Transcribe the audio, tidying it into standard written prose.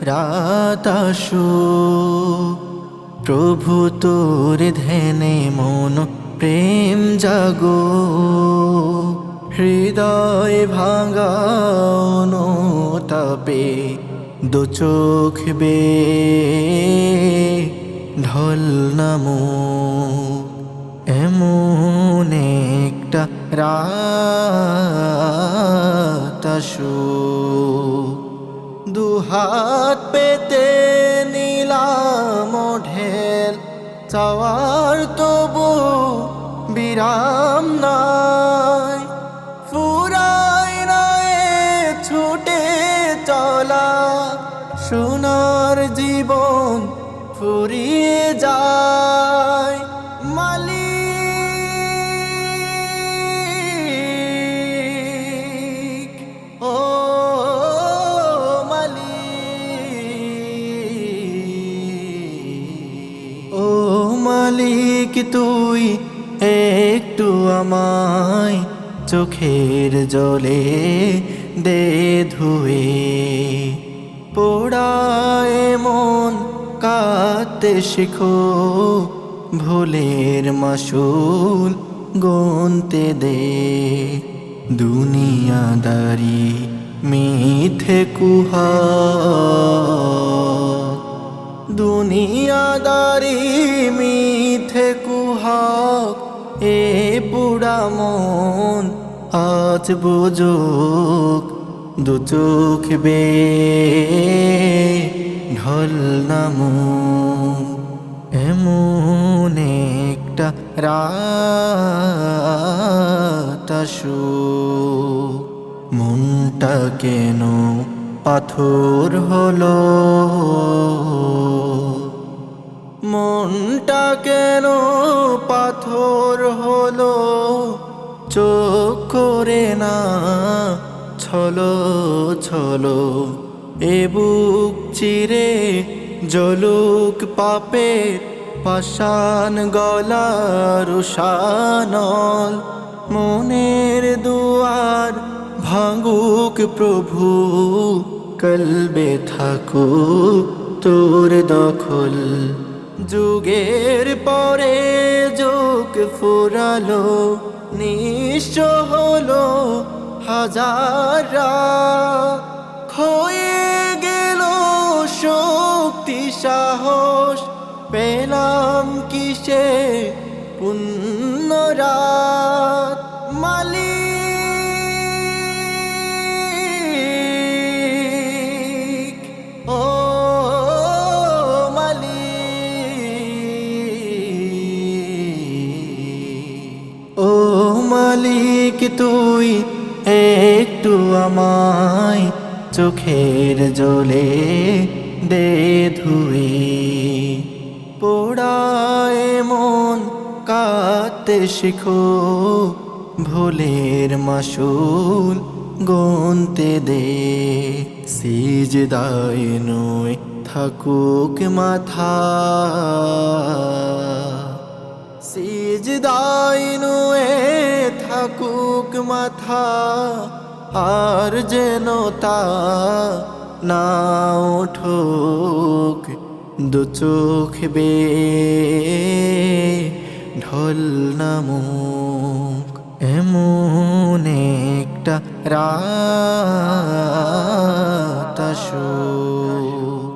রাত আসুক, প্রভু তোর ধ্যানে মন প্রেম জাগো, হৃদয় ভাঙানো তাপে দু চোখ বে ঢল নামো। এমন একটা রাত আসুক, দুহাত পেতে নিলাম ঢেল, চাওয়ার তবু বিরাম নাই, ফুরায় না এ ছুটে চলা, সোনার জীবন ফুরিয়ে যায়। মালিক, ও মালিক, ও মালিক, তুই একটু আমায় চোখের জলে দে ধুয়ে, পোড়ায় মন কাঁদতে শিখো, ভুলের মাসুল গুনতে দে। দুনিয়াদারি মিথ্যে কুহা, দুনিয়াদারি মিথ্যে কুহা, এ পুরা মন আজ বুঝুক, দু চোখ বে ঢল নামো। এমন একটা রাত আসুক, মনটা কেন পাথর হলো, মনটা কেন পাথর হলো, চোখ করে না ছলো ছলো, এ বুক চিরে জলুক পাপের পাষাণ গলার শানল, মনের দুয়ার ভাঙুক প্রভু, কলবে থাকুক তোর দখল। যুগের পরে যুগ ফুরালো, নিঃস্ব হলো হাজার রাত, ক্ষয়ে গেল শক্তি সাহস, পেলাম কিসে পুণ্য রাত। মালিক, ও মালিক, ও মালিক, তুই একটু আমায় চোখের জলে দে ধুয়ে, পোড়ায় মন কাঁদতে শিখো, ভুলের মাসুল গুনতে দে। সিজদায় নয় থাকুক মাথা, সিজদায় নয় থাকুক মাথা, আর যেন তা না উঠুক, দু চোখ বে ঢল নামুক। এমন একটা রাত আসুক।